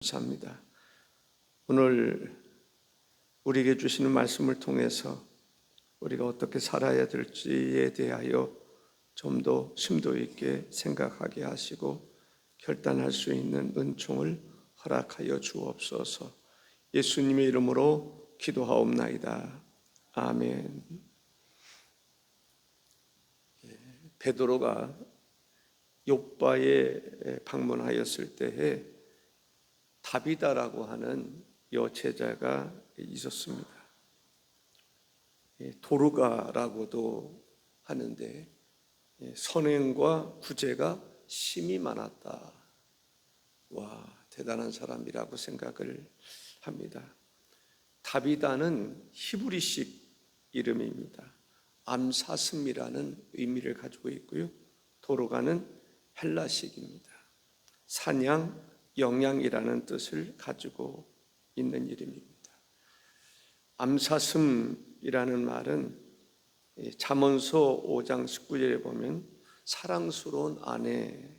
감사합니다. 오늘 우리에게 주시는 말씀을 통해서 우리가 어떻게 살아야 될지에 대하여 좀 더 심도 있게 생각하게 하시고 결단할 수 있는 은총을 허락하여 주옵소서. 예수님의 이름으로 기도하옵나이다. 아멘. 베드로가 욥바에 방문하였을 때에 다비다라고 하는 여제자가 있었습니다. 도르가라고도 하는데 선행과 구제가 심이 많았다. 와, 대단한 사람이라고 생각을 합니다. 다비다는 히브리식 이름입니다. 암사슴이라는 의미를 가지고 있고요. 도르가는 헬라식입니다. 사냥, 영양이라는 뜻을 가지고 있는 이름입니다. 암사슴이라는 말은 잠언서 5장 19절에 보면 사랑스러운 아내,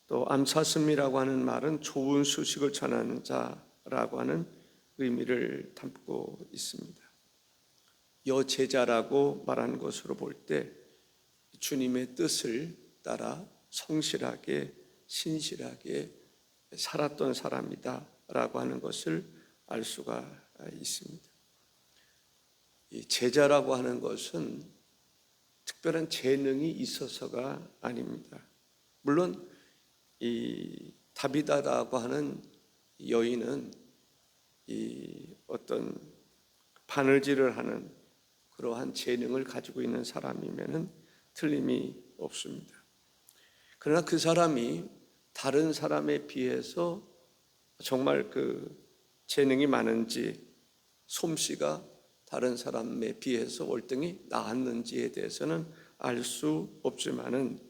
또 암사슴이라고 하는 말은 좋은 소식을 전하는 자라고 하는 의미를 담고 있습니다. 여제자라고 말하는 것으로 볼 때 주님의 뜻을 따라 성실하게 신실하게 살았던 사람이다 라고 하는 것을 알 수가 있습니다. 이 제자라고 하는 것은 특별한 재능이 있어서가 아닙니다. 물론 이 다비다라고 하는 여인은 이 어떤 바느질을 하는 그러한 재능을 가지고 있는 사람이면은 틀림이 없습니다. 그러나 그 사람이 다른 사람에 비해서 정말 그 재능이 많은지 솜씨가 다른 사람에 비해서 월등히 나았는지에 대해서는 알 수 없지만은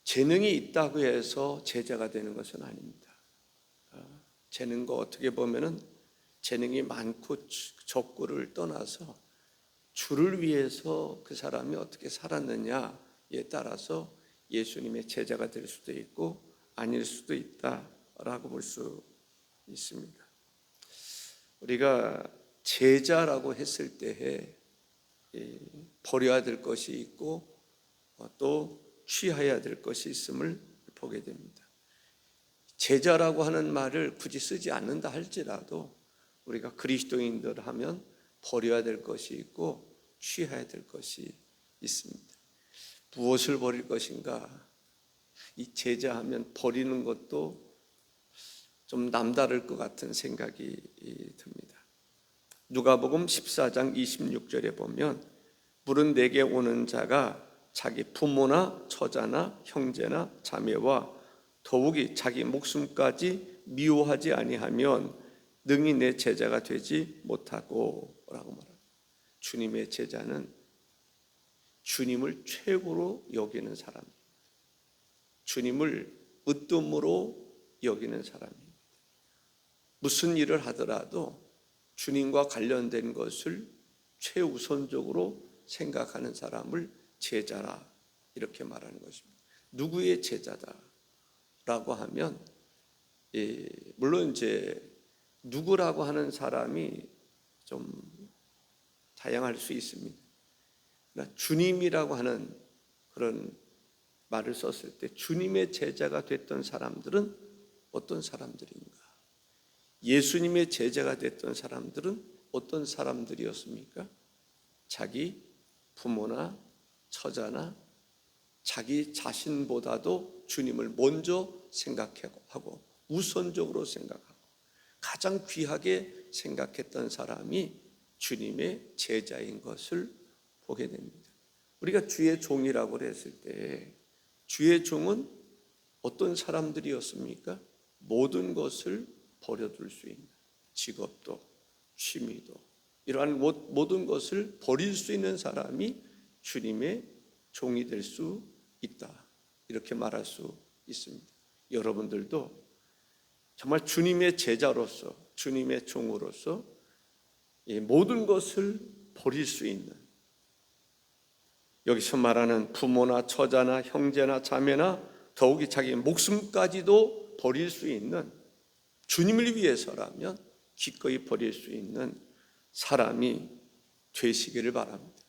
재능이 있다고 해서 제자가 되는 것은 아닙니다. 재능과 어떻게 보면은 재능이 많고 적고를 떠나서 주를 위해서 그 사람이 어떻게 살았느냐에 따라서 예수님의 제자가 될 수도 있고 아닐 수도 있다라고 볼 수 있습니다. 우리가 제자라고 했을 때에 버려야 될 것이 있고 또 취해야 될 것이 있음을 보게 됩니다. 제자라고 하는 말을 굳이 쓰지 않는다 할지라도 우리가 그리스도인들 하면 버려야 될 것이 있고 취해야 될 것이 있습니다. 무엇을 버릴 것인가? 이 제자하면 버리는 것도 좀 남다를 것 같은 생각이 듭니다. 누가복음 14장 26절에 보면 물은 내게 오는 자가 자기 부모나 처자나 형제나 자매와 더욱이 자기 목숨까지 미워하지 아니하면 능히 내 제자가 되지 못하고 라고 말합니다. 주님의 제자는 주님을 최고로 여기는 사람입니다. 주님을 으뜸으로 여기는 사람입니다. 무슨 일을 하더라도 주님과 관련된 것을 최우선적으로 생각하는 사람을 제자라 이렇게 말하는 것입니다. 누구의 제자다라고 하면 물론 이제 누구라고 하는 사람이 좀 다양할 수 있습니다. 그러나 주님이라고 하는 그런 말을 썼을 때 주님의 제자가 됐던 사람들은 어떤 사람들인가? 예수님의 제자가 됐던 사람들은 어떤 사람들이었습니까? 자기 부모나 처자나 자기 자신보다도 주님을 먼저 생각하고 우선적으로 생각하고 가장 귀하게 생각했던 사람이 주님의 제자인 것을 보게 됩니다. 우리가 주의 종이라고 했을 때 주의 종은 어떤 사람들이었습니까? 모든 것을 버려둘 수 있는 직업도 취미도 이러한 모든 것을 버릴 수 있는 사람이 주님의 종이 될 수 있다 이렇게 말할 수 있습니다. 여러분들도 정말 주님의 제자로서 주님의 종으로서 모든 것을 버릴 수 있는 여기서 말하는 부모나 처자나 형제나 자매나 더욱이 자기 목숨까지도 버릴 수 있는, 주님을 위해서라면 기꺼이 버릴 수 있는 사람이 되시기를 바랍니다.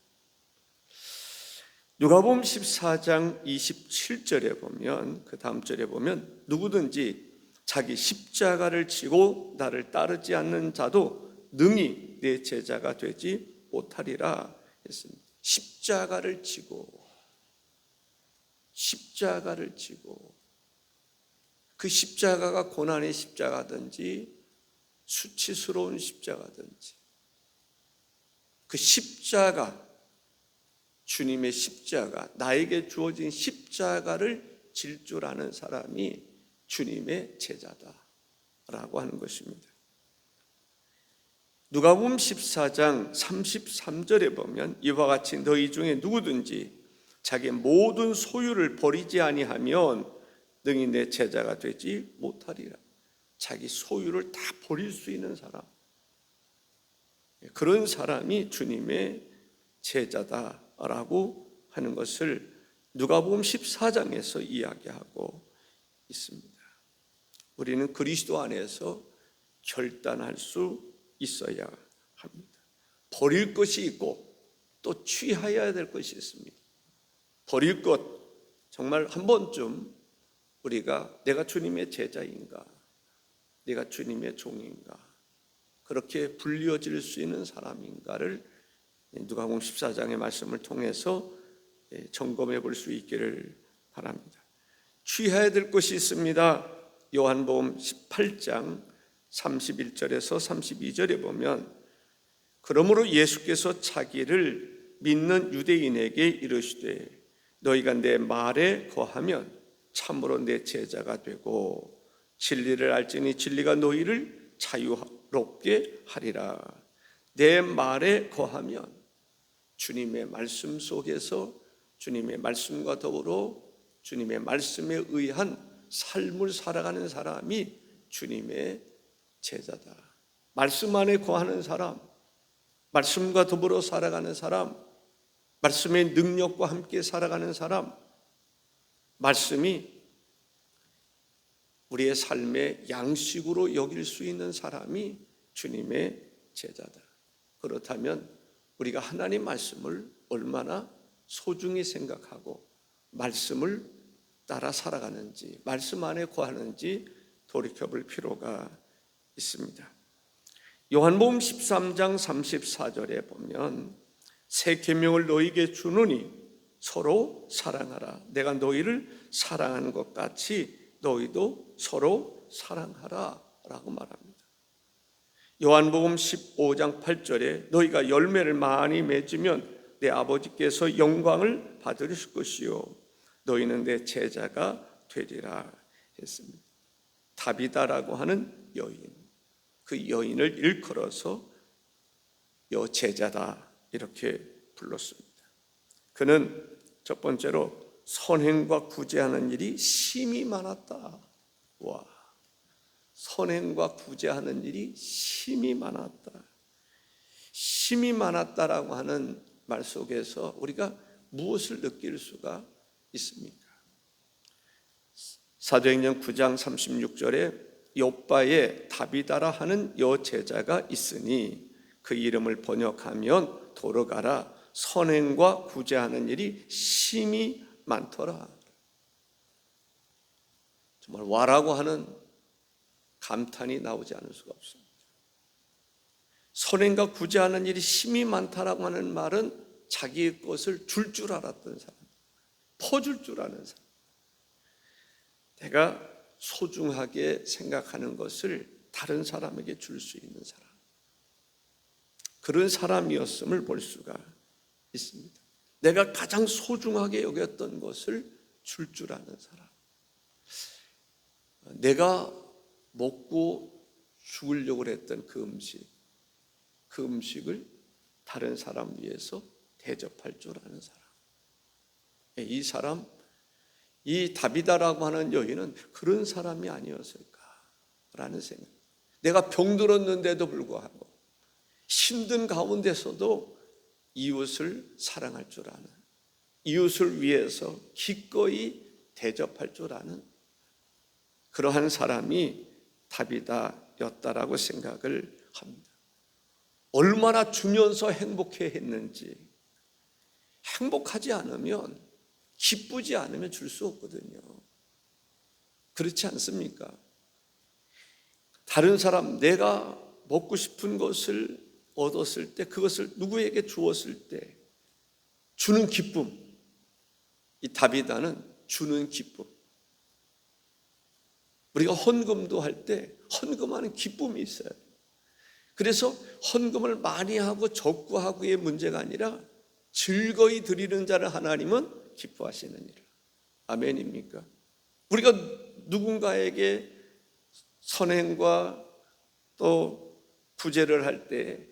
누가복음 14장 27절에 보면, 그 다음 절에 보면, 누구든지 자기 십자가를 지고 나를 따르지 않는 자도 능히 내 제자가 되지 못하리라 했습니다. 십자가를 지고, 십자가를 지고, 그 십자가가 고난의 십자가든지 수치스러운 십자가든지, 그 십자가, 주님의 십자가, 나에게 주어진 십자가를 질 줄 아는 사람이 주님의 제자다라고 하는 것입니다. 누가복음 14장 33절에 보면 이와 같이 너희 중에 누구든지 자기 모든 소유를 버리지 아니하면 능히 내 제자가 되지 못하리라. 자기 소유를 다 버릴 수 있는 사람, 그런 사람이 주님의 제자다라고 하는 것을 누가복음 14장에서 이야기하고 있습니다. 우리는 그리스도 안에서 결단할 수 있어야 합니다. 버릴 것이 있고 또 취하여야 될 것이 있습니다. 버릴 것, 정말 한 번쯤 우리가 내가 주님의 제자인가, 내가 주님의 종인가, 그렇게 불리어질 수 있는 사람인가를 누가복음 14장의 말씀을 통해서 점검해 볼 수 있기를 바랍니다. 취해야 될 것이 있습니다. 요한복음 18장 31절에서 32절에 보면, 그러므로 예수께서 자기를 믿는 유대인에게 이르시되 너희가 내 말에 거하면 참으로 내 제자가 되고 진리를 알지니 진리가 너희를 자유롭게 하리라. 내 말에 거하면, 주님의 말씀 속에서 주님의 말씀과 더불어 주님의 말씀에 의한 삶을 살아가는 사람이 주님의 제자다. 말씀 안에 거하는 사람, 말씀과 더불어 살아가는 사람, 말씀의 능력과 함께 살아가는 사람, 말씀이 우리의 삶의 양식으로 여길 수 있는 사람이 주님의 제자다. 그렇다면 우리가 하나님 말씀을 얼마나 소중히 생각하고 말씀을 따라 살아가는지, 말씀 안에 거하는지 돌이켜볼 필요가 있습니다. 요한복음 13장 34절에 보면 새 계명을 너희에게 주노니 서로 사랑하라. 내가 너희를 사랑하는 것 같이 너희도 서로 사랑하라 라고 말합니다. 요한복음 15장 8절에 너희가 열매를 많이 맺으면 내 아버지께서 영광을 받으실 것이요 너희는 내 제자가 되리라 했습니다. 다비다라고 하는 여인, 그 여인을 일컬어서 여제자다 이렇게 불렀습니다. 그는 첫 번째로 선행과 구제하는 일이 심히 많았다. 와, 선행과 구제하는 일이 심히 많았다. 심히 많았다라고 하는 말 속에서 우리가 무엇을 느낄 수가 있습니까? 사도행전 9장 36절에 욥바에 다비다라 하는 여제자가 있으니 그 이름을 번역하면 도르가라. 선행과 구제하는 일이 심히 많더라. 정말 와라고 하는 감탄이 나오지 않을 수가 없습니다. 선행과 구제하는 일이 심히 많다라고 하는 말은 자기의 것을 줄 알았던 사람, 퍼줄 줄 아는 사람, 내가 소중하게 생각하는 것을 다른 사람에게 줄 수 있는 사람, 그런 사람이었음을 볼 수가 있습니다. 내가 가장 소중하게 여겼던 것을 줄 아는 사람, 내가 먹고 죽으려고 했던 그 음식을 다른 사람 위해서 대접할 줄 아는 사람. 이 사람, 이 다비다라고 하는 여인은 그런 사람이 아니었을까라는 생각. 내가 병들었는데도 불구하고 힘든 가운데서도 이웃을 사랑할 줄 아는, 이웃을 위해서 기꺼이 대접할 줄 아는 그러한 사람이 다비다였다라고 생각을 합니다. 얼마나 주면서 행복해 했는지. 행복하지 않으면, 기쁘지 않으면 줄 수 없거든요. 그렇지 않습니까? 다른 사람, 내가 먹고 싶은 것을 얻었을 때, 그것을 누구에게 주었을 때 주는 기쁨, 이 다비다는 주는 기쁨. 우리가 헌금도 할 때 헌금하는 기쁨이 있어요. 그래서 헌금을 많이 하고 적고 하고의 문제가 아니라 즐거이 드리는 자를 하나님은 기뻐하시느니라. 아멘입니까? 우리가 누군가에게 선행과 또 구제를 할 때,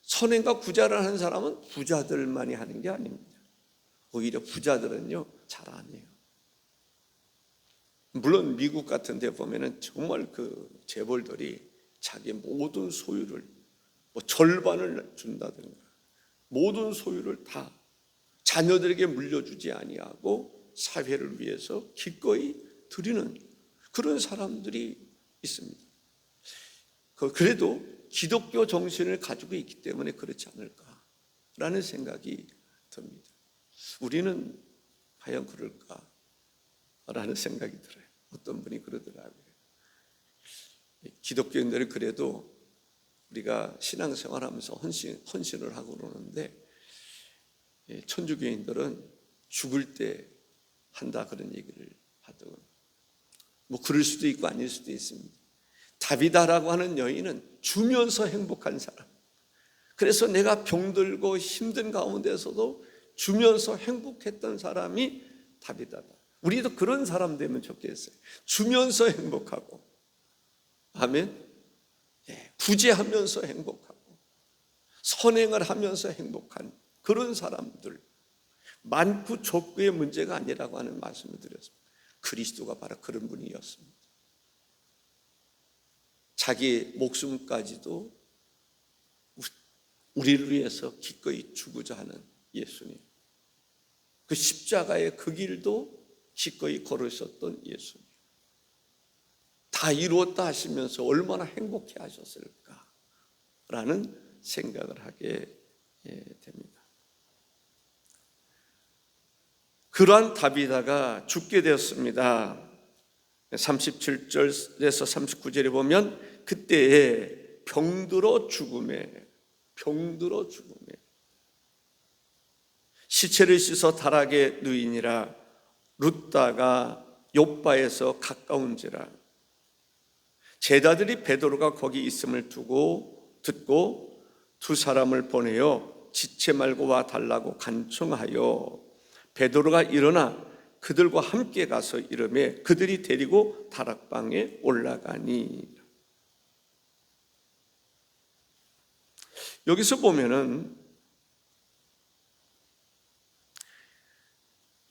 선행과 구제를 하는 사람은 부자들만이 하는 게 아닙니다. 오히려 부자들은요 잘 안 해요. 물론 미국 같은 데 보면은 정말 그 재벌들이 자기 모든 소유를 절반을 준다든가 모든 소유를 다 자녀들에게 물려주지 아니하고 사회를 위해서 기꺼이 드리는 그런 사람들이 있습니다. 그래도 기독교 정신을 가지고 있기 때문에 그렇지 않을까라는 생각이 듭니다. 우리는 과연 그럴까라는 생각이 들어요. 어떤 분이 그러더라고요. 기독교인들은 그래도 우리가 신앙생활하면서 헌신을 하고 그러는데 천주교인들은 죽을 때 한다 그런 얘기를 하더군요. 그럴 수도 있고 아닐 수도 있습니다. 다비다라고 하는 여인은 주면서 행복한 사람. 그래서 내가 병들고 힘든 가운데서도 주면서 행복했던 사람이 다비다다. 우리도 그런 사람 되면 좋겠어요. 주면서 행복하고, 아멘. 구제하면서 행복하고, 선행을 하면서 행복한 그런 사람들. 많고 적고의 문제가 아니라고 하는 말씀을 드렸습니다. 그리스도가 바로 그런 분이었습니다. 자기 목숨까지도 우리를 위해서 기꺼이 주고자 하는 예수님. 그 십자가의 그 길도 기꺼이 걸으셨던 예수님. 다 이루었다 하시면서 얼마나 행복해 하셨을까라는 생각을 하게 됩니다. 그러한 다비다가 죽게 되었습니다. 37절에서 39절에 보면 그때에 병들어 죽음에 시체를 씻어 다락에 누이니라. 룻다가 욥바에서 가까운지라. 제자들이 베드로가 거기 있음을 듣고 두 사람을 보내어 지체 말고 와 달라고 간청하여 베드로가 일어나 그들과 함께 가서 이르매 그들이 데리고 다락방에 올라가니. 여기서 보면은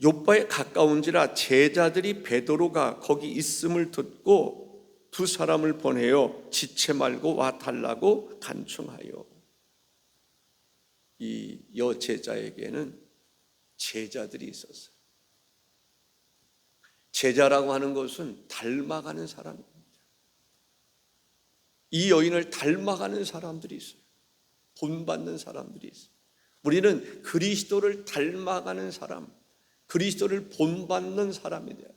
욥바에 가까운지라 제자들이 베드로가 거기 있음을 듣고 두 사람을 보내어 지체 말고 와 달라고 간청하여. 이 여제자에게는 제자들이 있었어요. 제자라고 하는 것은 닮아가는 사람입니다. 이 여인을 닮아가는 사람들이 있어요. 본받는 사람들이 있어요. 우리는 그리스도를 닮아가는 사람, 그리스도를 본받는 사람이 돼요.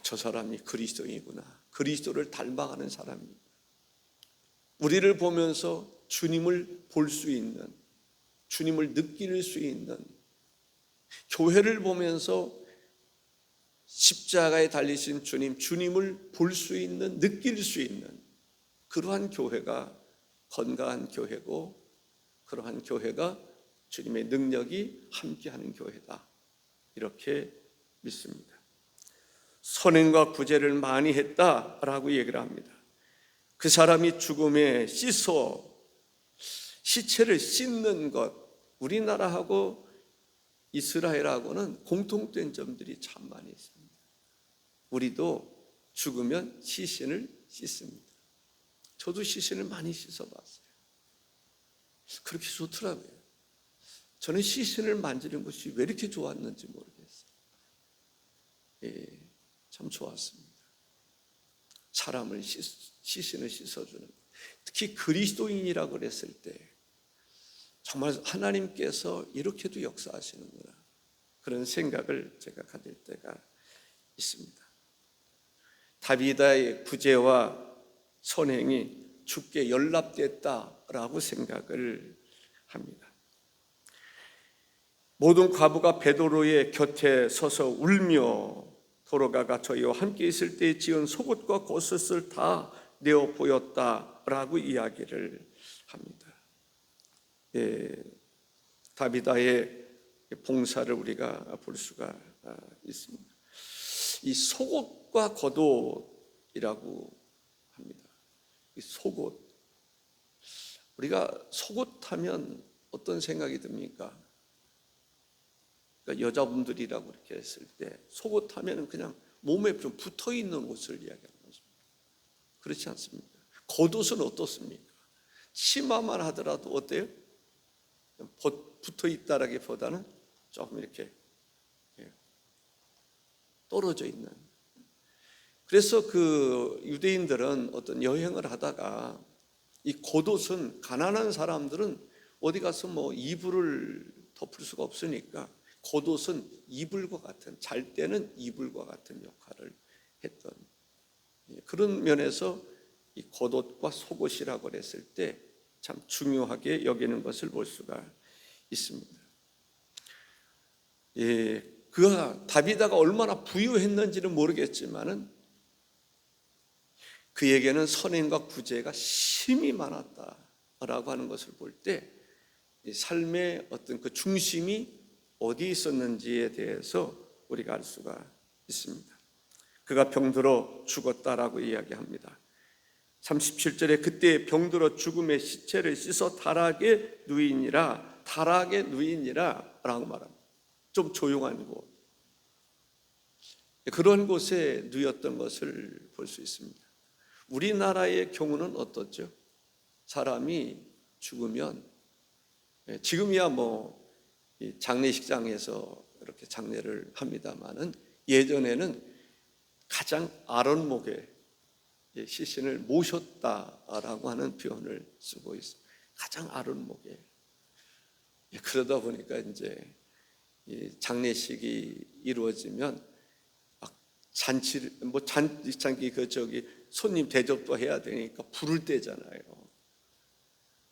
저 사람이 그리스도이구나. 그리스도를 닮아가는 사람입니다. 우리를 보면서 주님을 볼 수 있는, 주님을 느낄 수 있는, 교회를 보면서 십자가에 달리신 주님을 볼 수 있는, 느낄 수 있는 그러한 교회가 건강한 교회고, 그러한 교회가 주님의 능력이 함께하는 교회다, 이렇게 믿습니다. 선행과 구제를 많이 했다라고 얘기를 합니다. 그 사람이 죽음에 시체를 씻는 것, 우리나라하고 이스라엘하고는 공통된 점들이 참 많이 있습니다. 우리도 죽으면 시신을 씻습니다. 저도 시신을 많이 씻어봤어요. 그렇게 좋더라고요. 저는 시신을 만지는 것이 왜 이렇게 좋았는지 모르겠어요. 참 좋았습니다. 사람을 시신을 씻어주는, 특히 그리스도인이라고 그랬을 때 정말 하나님께서 이렇게도 역사하시는구나, 그런 생각을 제가 가질 때가 있습니다. 다비다의 구제와 선행이 주께 연락됐다라고 생각을 합니다. 모든 과부가 베드로의 곁에 서서 울며 도로가가 저희와 함께 있을 때 지은 속옷과 겉옷을 다 내어 보였다라고 이야기를 합니다. 다비다의 봉사를 우리가 볼 수가 있습니다. 이 속옷과 겉옷이라고 합니다. 이 속옷, 우리가 속옷하면 어떤 생각이 듭니까? 그러니까 여자분들이라고 이렇게 했을 때 속옷하면 그냥 몸에 좀 붙어 있는 옷을 이야기하는 것입니다. 그렇지 않습니까? 겉옷은 어떻습니까? 치마만 하더라도 어때요? 붙어 있다라기보다는 조금 이렇게 떨어져 있는. 그래서 그 유대인들은 어떤 여행을 하다가 이 겉옷은 가난한 사람들은 어디 가서 뭐 이불을 덮을 수가 없으니까 겉옷은 이불과 같은, 잘 때는 이불과 같은 역할을 했던, 그런 면에서 이 겉옷과 속옷이라고 했을 때 참 중요하게 여기는 것을 볼 수가 있습니다. 그가 다비다가 얼마나 부유했는지는 모르겠지만은 그에게는 선행과 구제가 심히 많았다라고 하는 것을 볼 때 삶의 어떤 그 중심이 어디에 있었는지에 대해서 우리가 알 수가 있습니다. 그가 병들어 죽었다라고 이야기합니다. 37절에 그때 병들어 죽음의 시체를 씻어 다락에 누이니라, 다락에 누이니라 라고 말합니다. 좀 조용한 곳, 그런 곳에 누였던 것을 볼 수 있습니다. 우리나라의 경우는 어떻죠? 사람이 죽으면 지금이야 뭐 장례식장에서 이렇게 장례를 합니다만은 예전에는 가장 아랫목에 시신을 모셨다라고 하는 표현을 쓰고 있습니다. 가장 아랫목에. 그러다 보니까 이제 장례식이 이루어지면 잔치를 잔치 손님 대접도 해야 되니까 부를 때잖아요.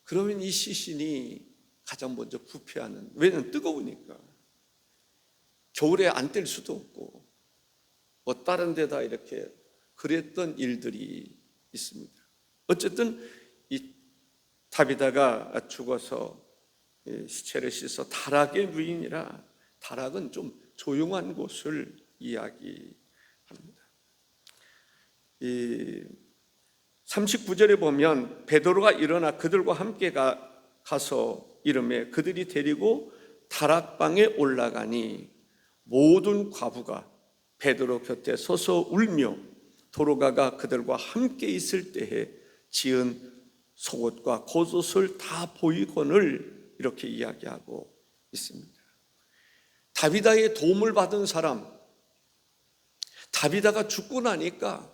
그러면 이 시신이 가장 먼저 부패하는, 왜냐면 뜨거우니까 겨울에 안 뗄 수도 없고 뭐 다른 데다 이렇게 그랬던 일들이 있습니다. 어쨌든 이 다비다가 죽어서 시체를 씻어 다락에 누이니라, 다락은 좀 조용한 곳을 이야기합니다. 이 39절에 보면 베드로가 일어나 그들과 함께 가서 이르매 그들이 데리고 다락방에 올라가니 모든 과부가 베드로 곁에 서서 울며 도로가가 그들과 함께 있을 때에 지은 속옷과 겉옷을 다 보이거늘 이렇게 이야기하고 있습니다. 다비다의 도움을 받은 사람, 다비다가 죽고 나니까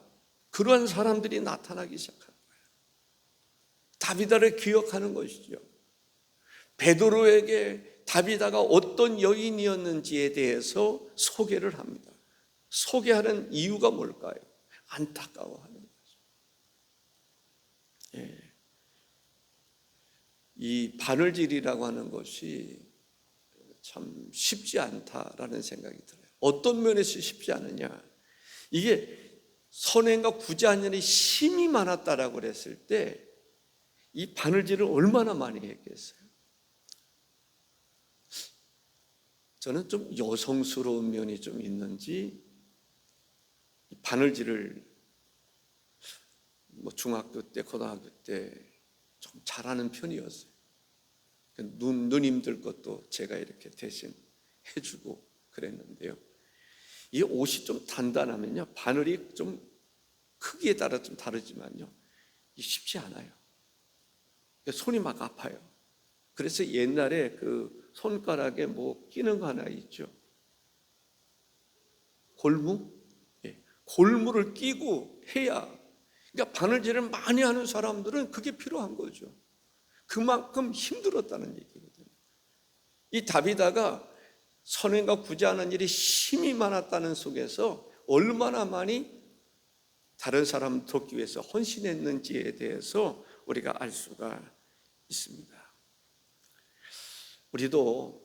그러한 사람들이 나타나기 시작한 거예요. 다비다를 기억하는 것이죠. 베드로에게 다비다가 어떤 여인이었는지에 대해서 소개를 합니다. 소개하는 이유가 뭘까요? 안타까워하는 거죠. 이 바늘질이라고 하는 것이 참 쉽지 않다라는 생각이 들어요. 어떤 면에서 쉽지 않느냐? 이게 선행과 구제하는 일이 힘이 많았다라고 그랬을 때 이 바늘질을 얼마나 많이 했겠어요? 저는 좀 여성스러운 면이 좀 있는지 바늘질을 뭐 중학교 때, 고등학교 때 좀 잘하는 편이었어요. 누님들 것도 제가 이렇게 대신 해주고 그랬는데요. 이 옷이 좀 단단하면요, 바늘이 좀 크기에 따라 좀 다르지만요, 쉽지 않아요. 손이 막 아파요. 그래서 옛날에 그 손가락에 뭐 끼는 거 하나 있죠. 골무? 골무를 끼고 해야, 그러니까 바느질을 많이 하는 사람들은 그게 필요한 거죠. 그만큼 힘들었다는 얘기거든요. 이 다비다가 선행과 구제하는 일이 힘이 많았다는 속에서 얼마나 많이 다른 사람 돕기 위해서 헌신했는지에 대해서 우리가 알 수가 있습니다. 우리도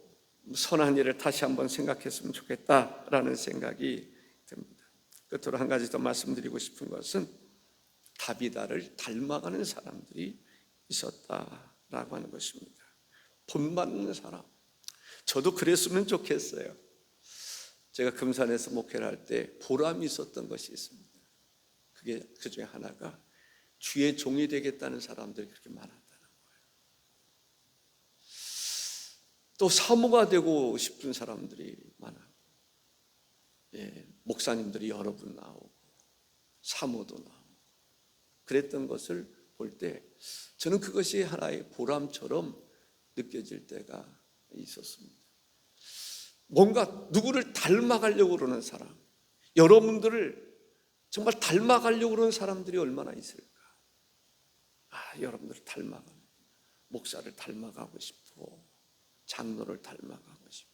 선한 일을 다시 한번 생각했으면 좋겠다라는 생각이 듭니다. 끝으로 한 가지 더 말씀드리고 싶은 것은 다비다를 닮아가는 사람들이 있었다라고 하는 것입니다. 본받는 사람. 저도 그랬으면 좋겠어요. 제가 금산에서 목회를 할 때 보람이 있었던 것이 있습니다. 그게 그 중에 하나가 주의 종이 되겠다는 사람들이 그렇게 많았다는 거예요. 또 사모가 되고 싶은 사람들이 많아요. 목사님들이 여러 분 나오고 사모도 나오고 그랬던 것을 볼 때 저는 그것이 하나의 보람처럼 느껴질 때가 있었습니다. 뭔가 누구를 닮아가려고 그러는 사람, 여러분들을 정말 닮아가려고 그러는 사람들이 얼마나 있을까? 여러분들을 닮아가는, 목사를 닮아가고 싶고, 장로를 닮아가고 싶고,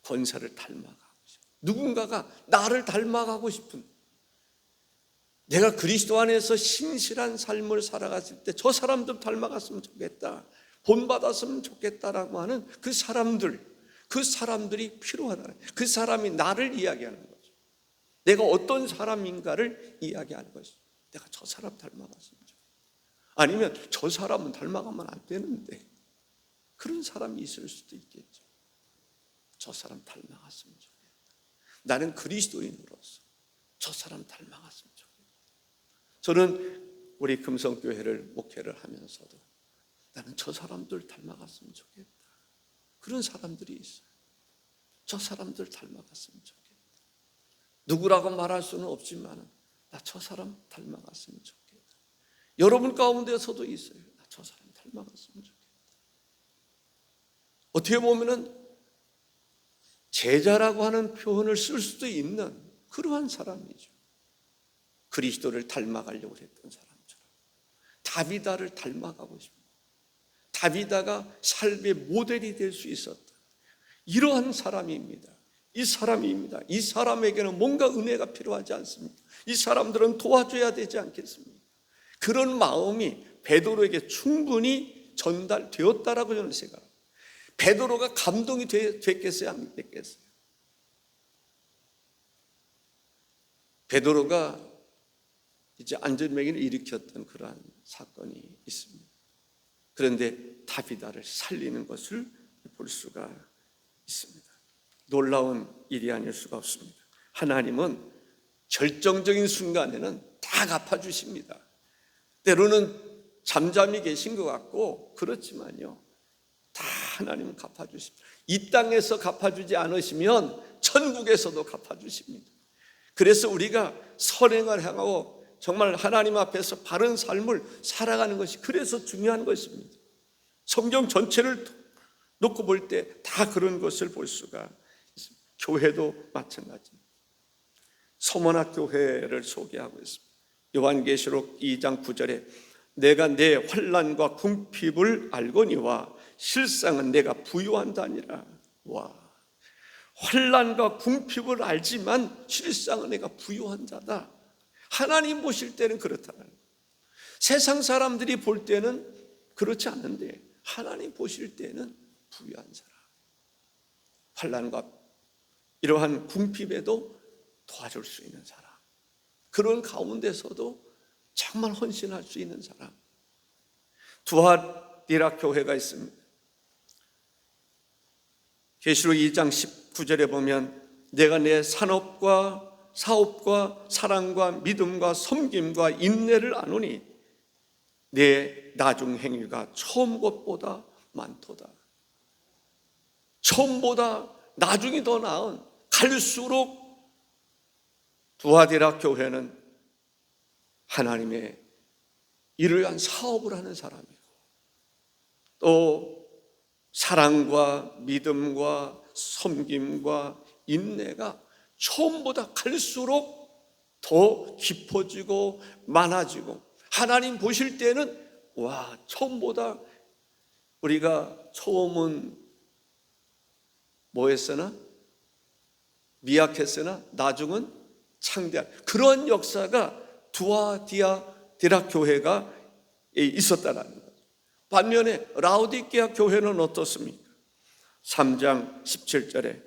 권사를 닮아가고 싶고, 누군가가 나를 닮아가고 싶은, 내가 그리스도 안에서 신실한 삶을 살아갔을 때 저 사람도 닮아갔으면 좋겠다, 본받았으면 좋겠다라고 하는 그 사람들이 필요하다. 그 사람이 나를 이야기하는 거죠. 내가 어떤 사람인가를 이야기하는 것이죠. 내가 저 사람 닮아갔으면 좋겠다. 아니면 저 사람은 닮아가면 안 되는데, 그런 사람이 있을 수도 있겠죠. 저 사람 닮아갔으면 좋겠다. 나는 그리스도인으로서 저 사람 닮아갔으면 좋겠다. 저는 우리 금성교회를 목회를 하면서도 나는 저 사람들 닮아갔으면 좋겠다. 그런 사람들이 있어요. 저 사람들 닮아갔으면 좋겠다. 누구라고 말할 수는 없지만 나 저 사람 닮아갔으면 좋겠다. 여러분 가운데서도 있어요. 나 저 사람 닮아갔으면 좋겠다. 어떻게 보면은 제자라고 하는 표현을 쓸 수도 있는 그러한 사람이죠. 그리스도를 닮아가려고 했던 사람처럼 다비다를 닮아가고 싶어요. 다비다가 삶의 모델이 될 수 있었다. 이러한 사람입니다. 이 사람에게는 뭔가 은혜가 필요하지 않습니까? 이 사람들은 도와줘야 되지 않겠습니까? 그런 마음이 베드로에게 충분히 전달되었다라고 저는 생각합니다. 베드로가 감동이 됐겠어요? 안 됐겠어요? 베드로가 이제 안전맹이를 일으켰던 그러한 사건이 있습니다. 그런데 다비다를 살리는 것을 볼 수가 있습니다. 놀라운 일이 아닐 수가 없습니다. 하나님은 결정적인 순간에는 다 갚아주십니다. 때로는 잠잠히 계신 것 같고 그렇지만요, 다 하나님은 갚아주십니다. 이 땅에서 갚아주지 않으시면 천국에서도 갚아주십니다. 그래서 우리가 선행을 향하고 정말 하나님 앞에서 바른 삶을 살아가는 것이 그래서 중요한 것입니다. 성경 전체를 놓고 볼 때 다 그런 것을 볼 수가 있습니다. 교회도 마찬가지입니다. 서머나 교회를 소개하고 있습니다. 요한계시록 2장 9절에 내가 내 환난과 궁핍을 알거니와 실상은 내가 부유한다니라. 와, 환난과 궁핍을 알지만 실상은 내가 부유한 자다. 하나님 보실 때는 그렇다는 거예요. 세상 사람들이 볼 때는 그렇지 않은데 하나님 보실 때는 부유한 사람, 환난과 이러한 궁핍에도 도와줄 수 있는 사람, 그런 가운데서도 정말 헌신할 수 있는 사람. 두아디라 교회가 있습니다. 계시록 2장 19절에 보면 내가 내 산업과 사업과 사랑과 믿음과 섬김과 인내를 아노니 내 나중 행위가 처음 것보다 많도다. 처음보다 나중이 더 나은, 갈수록 두아디라 교회는 하나님의 일을 위한 사업을 하는 사람이고 또 사랑과 믿음과 섬김과 인내가 처음보다 갈수록 더 깊어지고 많아지고, 하나님 보실 때는 와, 처음보다 우리가 처음은 뭐 했으나? 미약했으나 나중은 창대한 그런 역사가 두아디아디라 교회가 있었다는 거죠. 반면에 라오디게아 교회는 어떻습니까? 3장 17절에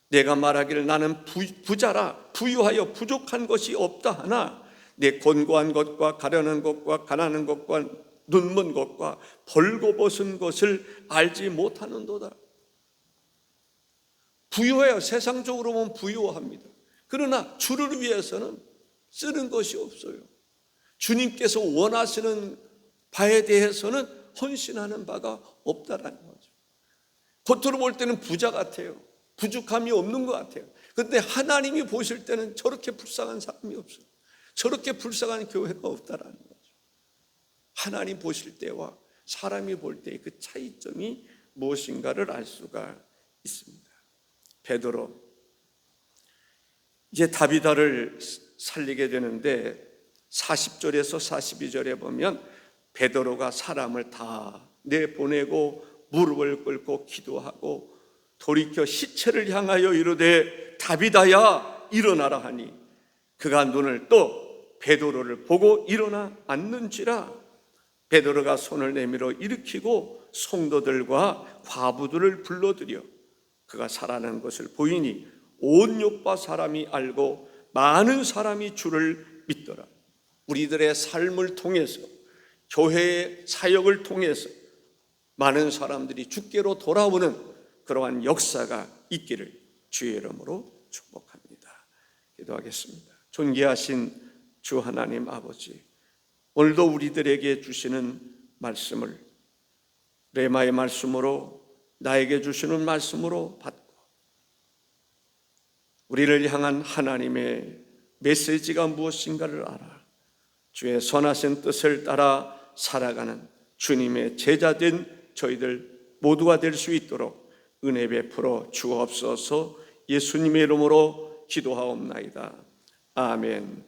내가 말하기를 나는 부자라 부유하여 부족한 것이 없다 하나 내 곤고한 것과 가련한 것과 가난한 것과 눈먼 것과 벌거벗은 것을 알지 못하는도다. 부유해요. 세상적으로 보면 부유합니다. 그러나 주를 위해서는 쓰는 것이 없어요. 주님께서 원하시는 바에 대해서는 헌신하는 바가 없다라는 거죠. 겉으로 볼 때는 부자 같아요. 부족함이 없는 것 같아요. 그런데 하나님이 보실 때는 저렇게 불쌍한 사람이 없어요. 저렇게 불쌍한 교회가 없다라는 거죠. 하나님 보실 때와 사람이 볼 때의 그 차이점이 무엇인가를 알 수가 있습니다. 베드로, 이제 다비다를 살리게 되는데 40절에서 42절에 보면 베드로가 사람을 다 내보내고 무릎을 꿇고 기도하고 돌이켜 시체를 향하여 이르되 다비다야 일어나라 하니 그가 눈을 떠 베드로를 보고 일어나 앉는지라. 베드로가 손을 내밀어 일으키고 성도들과 과부들을 불러들여 그가 살아난 것을 보이니 온 요파 사람이 알고 많은 사람이 주를 믿더라. 우리들의 삶을 통해서, 교회의 사역을 통해서 많은 사람들이 주께로 돌아오는 그러한 역사가 있기를 주의 이름으로 축복합니다. 기도하겠습니다. 존귀하신 주 하나님 아버지, 오늘도 우리들에게 주시는 말씀을 레마의 말씀으로, 나에게 주시는 말씀으로 받고 우리를 향한 하나님의 메시지가 무엇인가를 알아 주의 선하신 뜻을 따라 살아가는 주님의 제자된 저희들 모두가 될 수 있도록 은혜 베풀어 주옵소서. 예수님의 이름으로 기도하옵나이다. 아멘.